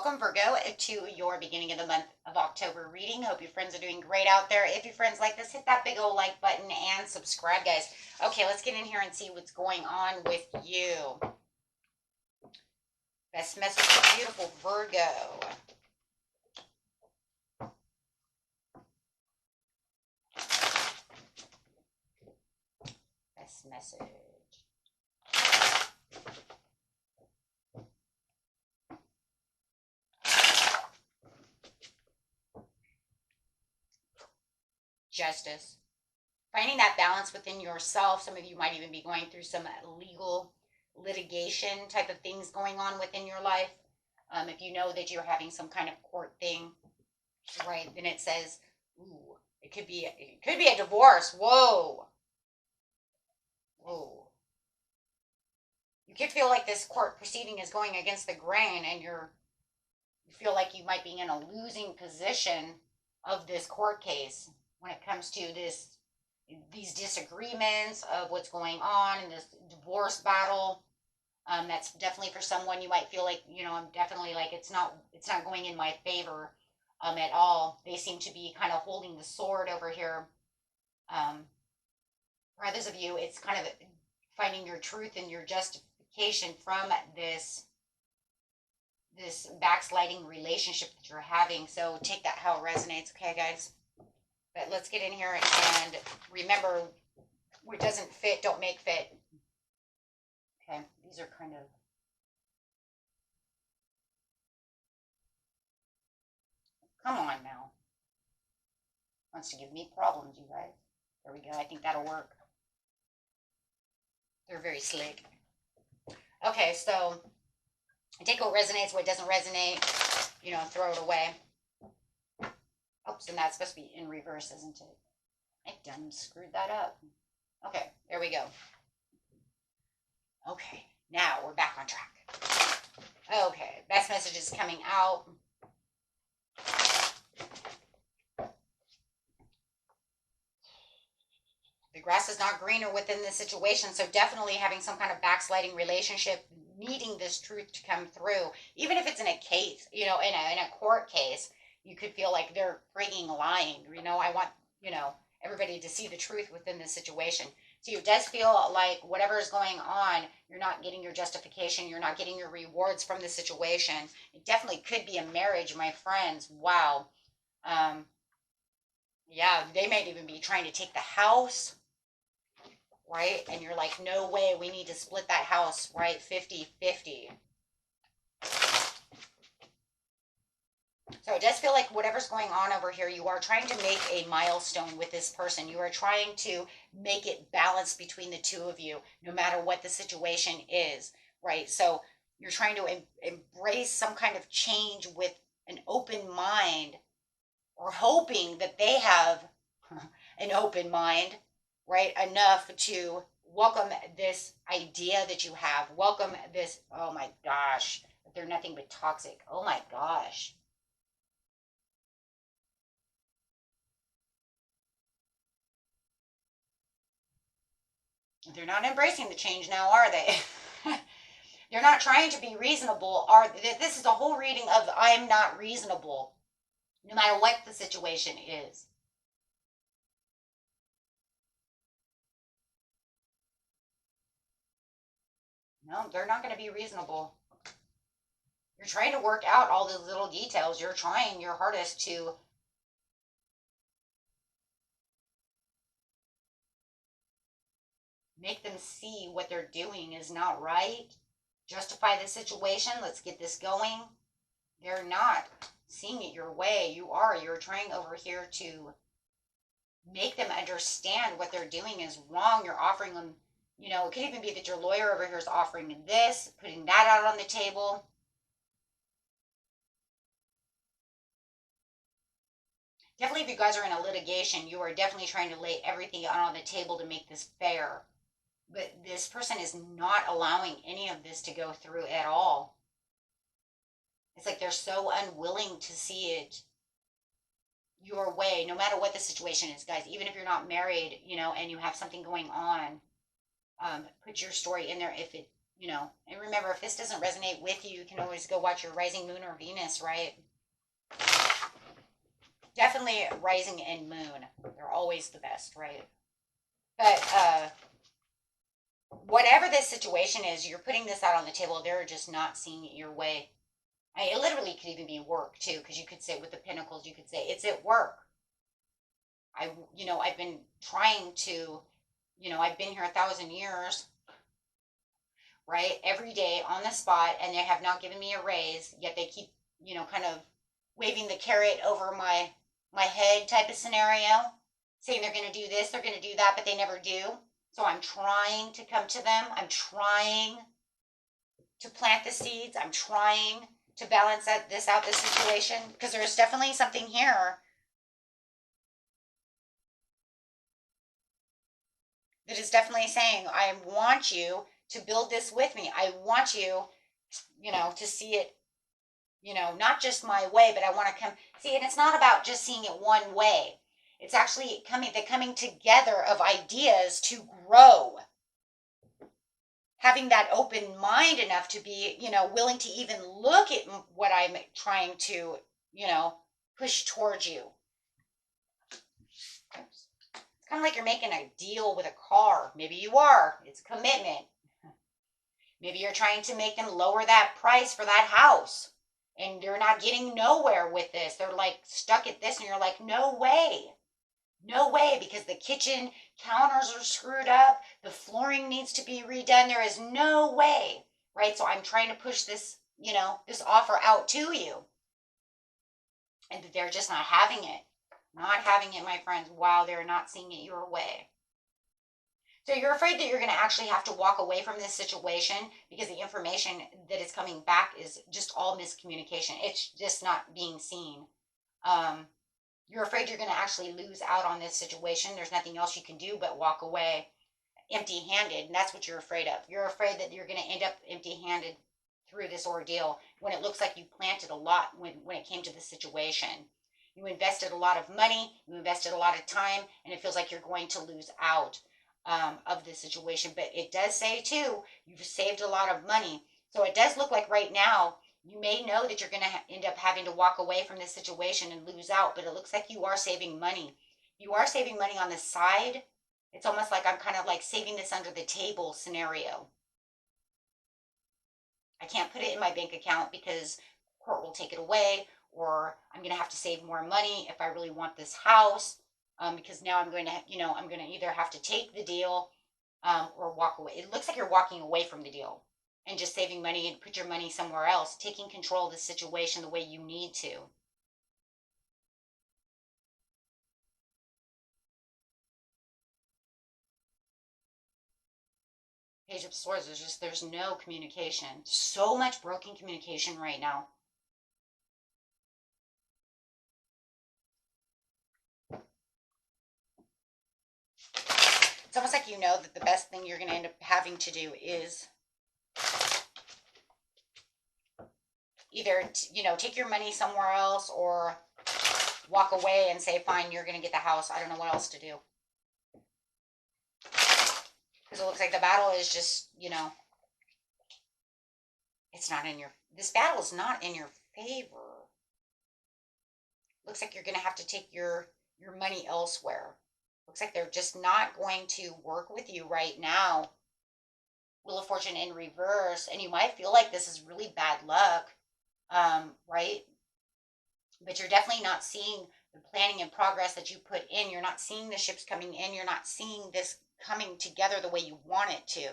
Welcome, Virgo, to your beginning of the month of October reading. Hope your friends are doing great out there. If your friends like this, hit that big old like button and subscribe, guys. Okay, let's get in here and see what's going on with you. Best message for beautiful Virgo. Best message. Justice. Finding that balance within yourself. Some of you might even be going through some legal litigation type of things going on within your life. If you know that you're having some kind of court thing, right, then it says, ooh, it could be a divorce. Whoa. Whoa. You could feel like this court proceeding is going against the grain and you feel like you might be in a losing position of this court case when it comes to these disagreements of what's going on in this divorce battle. That's definitely for someone. You might feel like, I'm definitely like it's not going in my favor at all. They seem to be kind of holding the sword over here. For others of you, it's kind of finding your truth and your justification from this backsliding relationship that you're having. So take that how it resonates, okay, guys? But let's get in here and remember, what doesn't fit, don't make fit. Okay, these are kind of... Come on now. Wants to give me problems, you guys. There we go. I think that'll work. They're very slick. Okay, so take what resonates, what doesn't resonate, throw it away. Oops, and that's supposed to be in reverse, isn't it? I done screwed that up. Okay, there we go. Okay, now we're back on track. Okay, best message is coming out. The grass is not greener within this situation, so definitely having some kind of backsliding relationship, needing this truth to come through, even if it's in a case, in a court case. You could feel like they're freaking lying. I want, everybody to see the truth within this situation. So it does feel like whatever is going on, you're not getting your justification. You're not getting your rewards from the situation. It definitely could be a marriage, my friends. Wow. Yeah, they might even be trying to take the house, right? And you're like, no way, we need to split that house, right? 50-50. So it does feel like whatever's going on over here, you are trying to make a milestone with this person. You are trying to make it balance between the two of you, no matter what the situation is, right? So you're trying to embrace some kind of change with an open mind, or hoping that they have an open mind, right? Enough to welcome this idea that you have. Welcome this, oh my gosh, that they're nothing but toxic. Oh my gosh. They're not embracing the change now, are they? They're not trying to be reasonable. This is a whole reading of I'm not reasonable, no matter what the situation is. No, they're not going to be reasonable. You're trying to work out all the little details. You're trying your hardest to make them see what they're doing is not right. Justify the situation. Let's get this going. They're not seeing it your way. You're trying over here to make them understand what they're doing is wrong. You're offering them, it could even be that your lawyer over here is offering this, putting that out on the table. Definitely, if you guys are in a litigation, you are definitely trying to lay everything out on the table to make this fair. But this person is not allowing any of this to go through at all. It's like they're so unwilling to see it your way, no matter what the situation is, guys. Even if you're not married, and you have something going on, put your story in there. If it, you know, and remember, if this doesn't resonate with you, you can always go watch your rising moon or Venus, right? Definitely rising and moon. They're always the best, right? But whatever this situation is, you're putting this out on the table. They're just not seeing it your way. It literally could even be work too, because you could say with the Pentacles, you could say it's at work. I've been trying to, I've been here 1,000 years, right? Every day on the spot, and they have not given me a raise, yet they keep, kind of waving the carrot over my head type of scenario, saying they're going to do this, they're going to do that, but they never do. So I'm trying to come to them. I'm trying to plant the seeds. I'm trying to balance this situation, because there's definitely something here that is definitely saying, I want you to build this with me. I want you, to see it, not just my way, but I want to come see. And it's not about just seeing it one way. It's actually the coming together of ideas to grow. Having that open mind enough to be, willing to even look at what I'm trying to, push towards you. It's kind of like you're making a deal with a car. Maybe you are. It's a commitment. Maybe you're trying to make them lower that price for that house. And you're not getting nowhere with this. They're like stuck at this, and you're like, no way. No way, because the kitchen counters are screwed up. The flooring needs to be redone. There is no way, right? So I'm trying to push this, this offer out to you. And they're just not having it. Not having it, my friends. Wow, they're not seeing it your way. So you're afraid that you're going to actually have to walk away from this situation because the information that is coming back is just all miscommunication. It's just not being seen. You're afraid you're going to actually lose out on this situation. There's nothing else you can do but walk away empty-handed, and that's what you're afraid of. You're afraid that you're going to end up empty-handed through this ordeal when it looks like you planted a lot when it came to the situation. You invested a lot of money, you invested a lot of time, and it feels like you're going to lose out of this situation. But it does say, too, you've saved a lot of money. So it does look like right now you may know that you're going to end up having to walk away from this situation and lose out, but it looks like you are saving money. You are saving money on the side. It's almost like I'm kind of like saving this under the table scenario. I can't put it in my bank account because court will take it away, or I'm going to have to save more money if I really want this house, because now I'm going to, I'm going to either have to take the deal or walk away. It looks like you're walking away from the deal and just saving money and put your money somewhere else, taking control of the situation the way you need to. Page of Swords, there's no communication. So much broken communication right now. It's almost like you know that the best thing you're going to end up having to do is either, take your money somewhere else or walk away and say, fine, you're going to get the house. I don't know what else to do. Because it looks like the battle is just, it's not in your, this battle is not in your favor. Looks like you're going to have to take your money elsewhere. Looks like they're just not going to work with you right now. Wheel of Fortune in reverse. And you might feel like this is really bad luck, right? But you're definitely not seeing the planning and progress that you put in. You're not seeing the ships coming in. You're not seeing this coming together the way you want it to.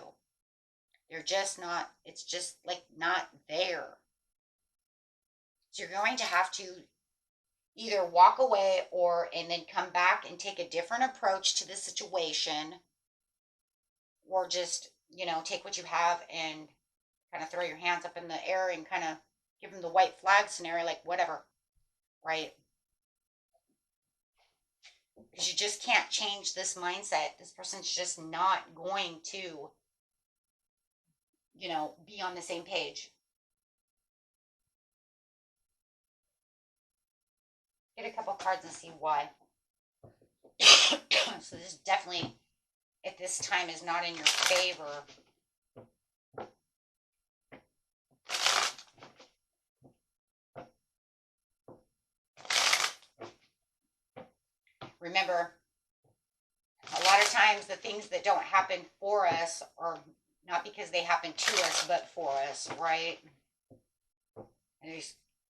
They're just not, it's just like not there. So you're going to have to either walk away and then come back and take a different approach to the situation, or just, take what you have and kind of throw your hands up in the air and kind of give them the white flag scenario, like whatever, right? Because you just can't change this mindset. This person's just not going to, be on the same page. Get a couple cards and see why. So this definitely, at this time, is not in your favor. Remember, a lot of times the things that don't happen for us are not because they happen to us, but for us, right? And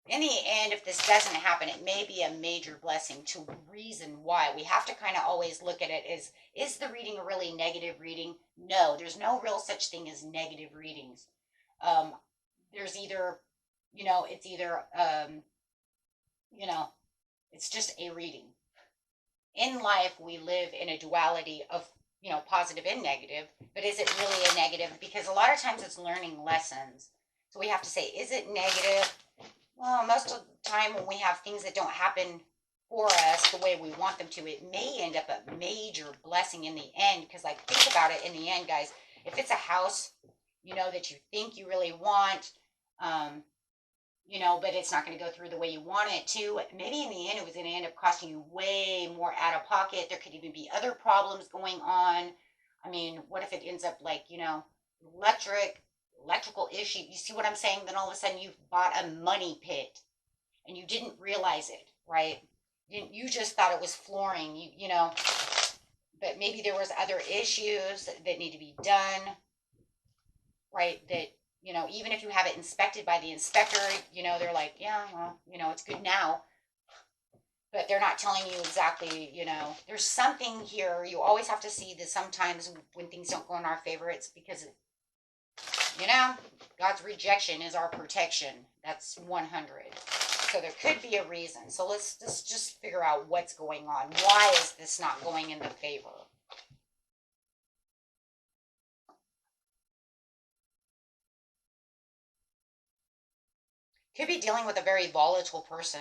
in the end, if this doesn't happen, it may be a major blessing to reason why. We have to kind of always look at it as, is the reading a really negative reading? No, there's no real such thing as negative readings. Um, there's either, it's either, you know, it's just a reading. In life, we live in a duality of, positive and negative, but is it really a negative? Because a lot of times it's learning lessons. So we have to say, is it negative? Well, most of the time when we have things that don't happen for us the way we want them to, it may end up a major blessing in the end. Because, like, think about it in the end, guys. If it's a house, that you think you really want, um, but it's not going to go through the way you want it to. Maybe in the end, it was going to end up costing you way more out of pocket. There could even be other problems going on. I mean, what if it ends up like, electrical issue? You see what I'm saying? Then all of a sudden you've bought a money pit and you didn't realize it, right? You just thought it was flooring, but maybe there was other issues that need to be done, right? That even if you have it inspected by the inspector, they're like, yeah, well, it's good now. But they're not telling you exactly, there's something here. You always have to see that sometimes when things don't go in our favor, it's because, God's rejection is our protection. That's 100. So there could be a reason. So let's just figure out what's going on. Why is this not going in the favor? Could be dealing with a very volatile person.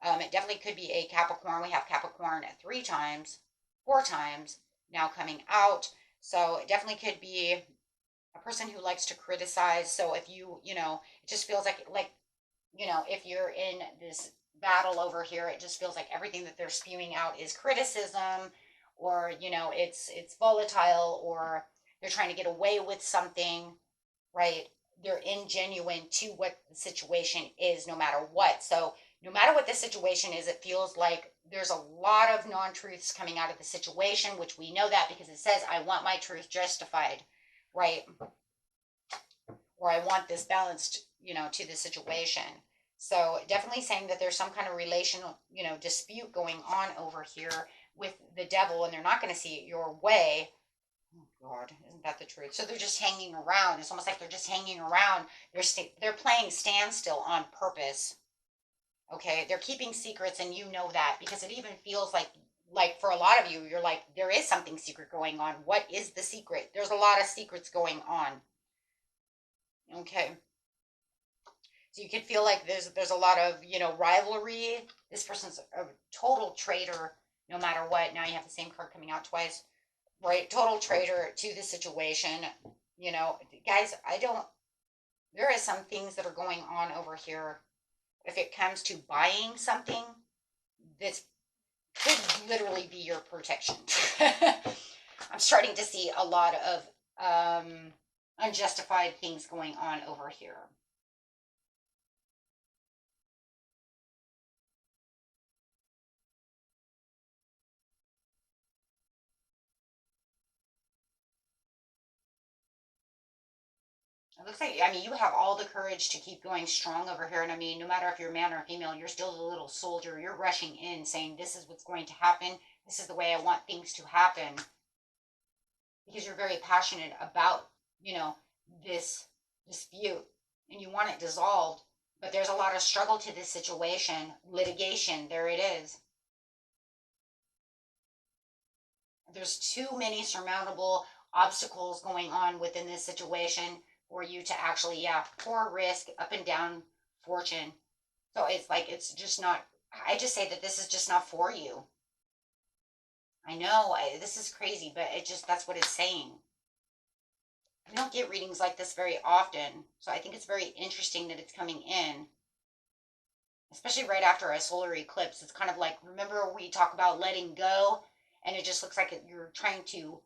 It definitely could be a Capricorn. We have Capricorn at 3 times, 4 times now coming out. So it definitely could be a person who likes to criticize. So if it just feels like, if you're in this battle over here, it just feels like everything that they're spewing out is criticism, or, it's volatile, or they're trying to get away with something, right? They're ingenuine to what the situation is, no matter what. So no matter what the situation is, it feels like there's a lot of non-truths coming out of the situation, which we know that because it says, I want my truth justified, right? Or I want this balanced, to the situation. So definitely saying that there's some kind of relational, dispute going on over here with the devil, and they're not going to see it your way. Oh God, isn't that the truth? So they're just hanging around. It's almost like they're just hanging around. They're playing standstill on purpose. Okay, they're keeping secrets, and you know that because it even feels like for a lot of you, you're like, there is something secret going on. What is the secret? There's a lot of secrets going on. Okay. So you could feel like there's a lot of, rivalry. This person's a total traitor no matter what. Now you have the same card coming out twice, right? Total traitor to the situation. Guys, there is some things that are going on over here. If it comes to buying something, this could literally be your protection. I'm starting to see a lot of unjustified things going on over here. It looks like, I mean, you have all the courage to keep going strong over here. And I mean, no matter if you're a man or a female, you're still the little soldier. You're rushing in saying, this is what's going to happen. This is the way I want things to happen. Because you're very passionate about, this dispute and you want it dissolved. But there's a lot of struggle to this situation. Litigation, there it is. There's too many surmountable obstacles going on within this situation for you to actually, pour risk up and down fortune. So it's like, it's just not, I just say that this is just not for you. I know, this is crazy, but that's what it's saying. We don't get readings like this very often. So I think it's very interesting that it's coming in, especially right after a solar eclipse. It's kind of like, remember we talk about letting go, and it just looks like you're trying to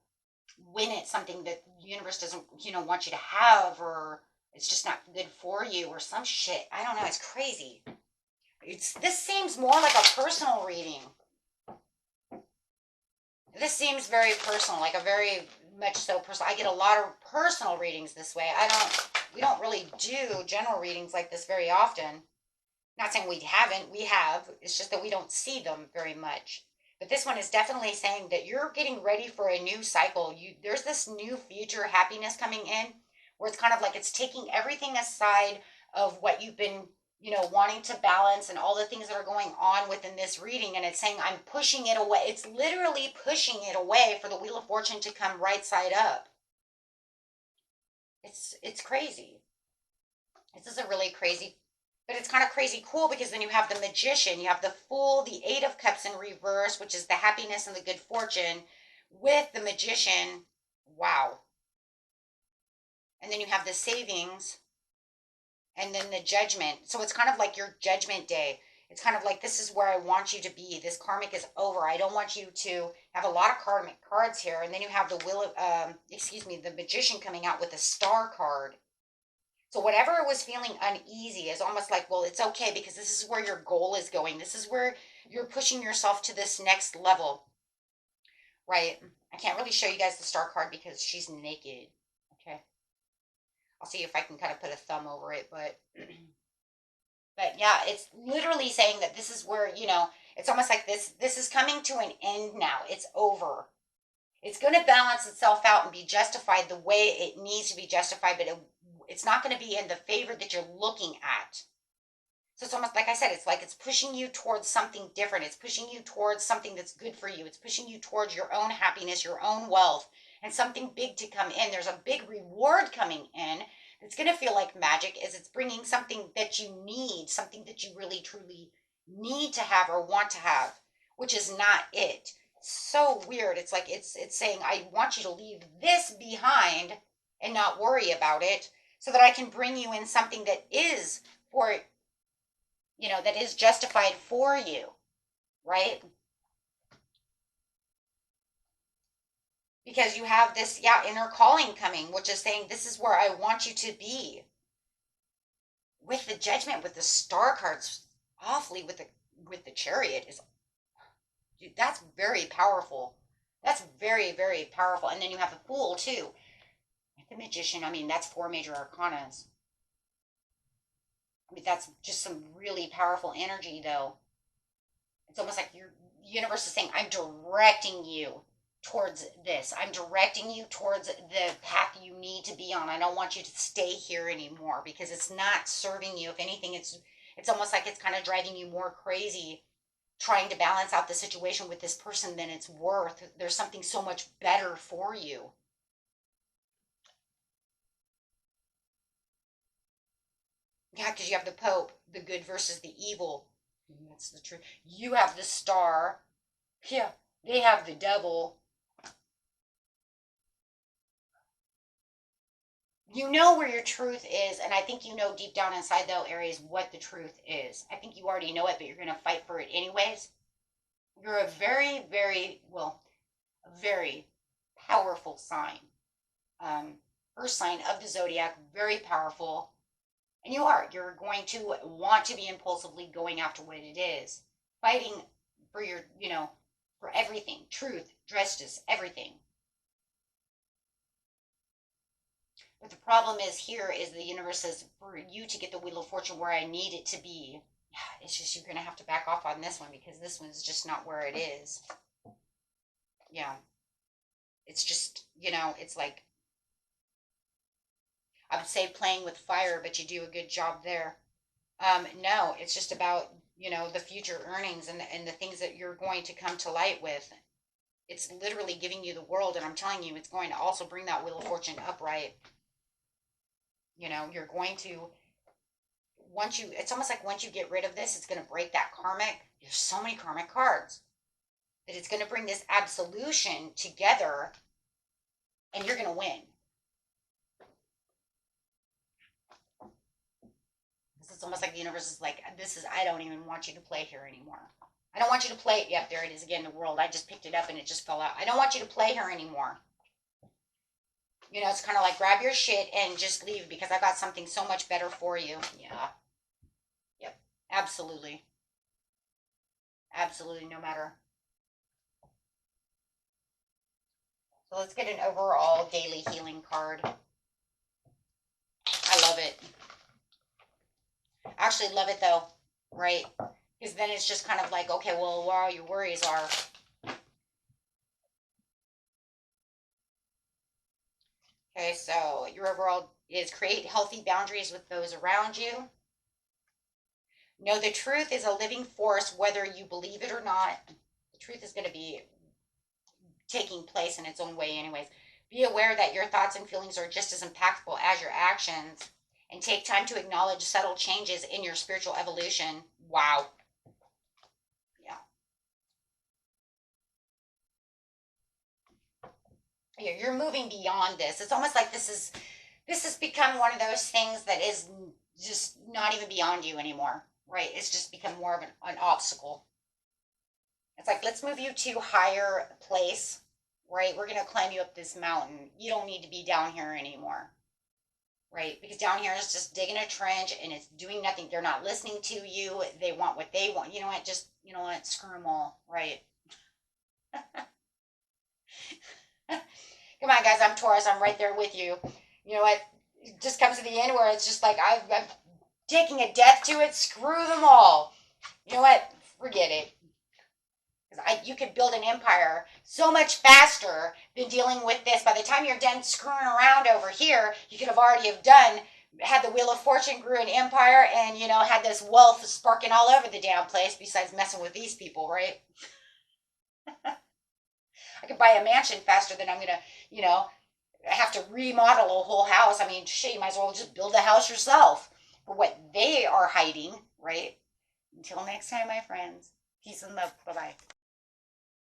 win at something that the universe doesn't, want you to have, or it's just not good for you, or some shit. I don't know. It's crazy. This seems more like a personal reading. This seems very personal, like a very much so personal. I get a lot of personal readings this way. We don't really do general readings like this very often. Not saying we haven't, we have. It's just that we don't see them very much. But this one is definitely saying that you're getting ready for a new cycle. There's this new future happiness coming in where it's kind of like it's taking everything aside of what you've been, wanting to balance and all the things that are going on within this reading, and it's saying I'm pushing it away. It's literally pushing it away for the Wheel of Fortune to come right side up. It's crazy. This is a really crazy, but it's kind of crazy cool because then you have the Magician, you have the Fool, the Eight of Cups in reverse, which is the happiness and the good fortune, with the Magician. Wow. And then you have the Savings, and then the Judgment. So it's kind of like your Judgment Day. It's kind of like, this is where I want you to be. This karmic is over. I don't want you to have a lot of karmic cards here. And then you have the the Magician coming out with a Star card. So whatever was feeling uneasy is almost like, well, it's okay because this is where your goal is going. This is where you're pushing yourself to this next level, right? I can't really show you guys the Star card because she's naked. Okay. I'll see if I can kind of put a thumb over it, but but yeah, it's literally saying that this is where, it's almost like this is coming to an end now. It's over. It's going to balance itself out and be justified the way it needs to be justified, but it's not going to be in the favor that you're looking at. So it's almost like I said, it's like it's pushing you towards something different. It's pushing you towards something that's good for you. It's pushing you towards your own happiness, your own wealth, and something big to come in. There's a big reward coming in. It's going to feel like magic as it's bringing something that you need, something that you really truly need to have or want to have, which is not it. So weird. It's like it's saying I want you to leave this behind and not worry about it so that I can bring you in something that is for, that is justified for you, right? Because you have this, yeah, inner calling coming, which is saying this is where I want you to be. With the Judgment, with the Star cards, awfully with the Chariot is, dude, that's very powerful. That's very, very powerful. And then you have the Fool too. The Magician, I mean, that's four major arcanas. I mean, that's just some really powerful energy, though. It's almost like your universe is saying, I'm directing you towards this. I'm directing you towards the path you need to be on. I don't want you to stay here anymore because it's not serving you. If anything, it's almost like it's kind of driving you more crazy trying to balance out the situation with this person than it's worth. There's something so much better for you. Yeah, because you have the Pope, the good versus the evil. That's the truth. You have the Star. Yeah, they have the Devil. You know where your truth is, and I think you know deep down inside, though, Aries, what the truth is. I think you already know it, but you're going to fight for it anyways. You're a very, very, well, a very powerful sign. First sign of the zodiac, very powerful. And you're going to want to be impulsively going after what it is, fighting for your, for everything, truth, justice, everything. But the problem is here is the universe says for you to get the Wheel of Fortune where I need it to be, it's just you're going to have to back off on this one because this one's just not where it is. Yeah. It's just, it's like, I would say playing with fire, but you do a good job there. No, it's just about, the future earnings and the things that you're going to come to light with. It's literally giving you the world, and I'm telling you, it's going to also bring that Wheel of Fortune upright. You're going to, it's almost like once you get rid of this, it's going to break that karmic. There's so many karmic cards that it's going to bring this absolution together, and you're going to win. It's almost like the universe is like, I don't even want you to play here anymore. I don't want you to play. Yep, there it is again, the world. I just picked it up and it just fell out. I don't want you to play here anymore. It's kind of like grab your shit and just leave because I got something so much better for you. Yeah. Yep. Absolutely. Absolutely. No matter. So let's get an overall daily healing card. I love it. I actually love it though, right? Because then it's just kind of like, okay, well, where all your worries are. Okay, so your overall is create healthy boundaries with those around you. Know the truth is a living force, whether you believe it or not. The truth is going to be taking place in its own way, anyways. Be aware that your thoughts and feelings are just as impactful as your actions, and take time to acknowledge subtle changes in your spiritual evolution. Wow. Yeah. You're moving beyond this. It's almost like this has become one of those things that is just not even beyond you anymore, right? It's just become more of an obstacle. It's like, let's move you to higher place, right? We're going to climb you up this mountain. You don't need to be down here anymore, right? Because down here is just digging a trench and it's doing nothing. They're not listening to you. They want what they want. You know what? Just, you know what? Screw them all, right? Come on, guys. I'm Taurus. I'm right there with you. You know what? It just comes to the end where it's just like, I'm taking a death to it. Screw them all. You know what? Forget it. You could build an empire so much faster than dealing with this. By the time you're done screwing around over here, you could have already have done, had the Wheel of Fortune, grew an empire, and, you know, had this wealth sparking all over the damn place besides messing with these people, right? I could buy a mansion faster than I'm going to, you know, have to remodel a whole house. I mean, shit, you might as well just build a house yourself for what they are hiding, right? Until next time, my friends. Peace and love. Bye-bye.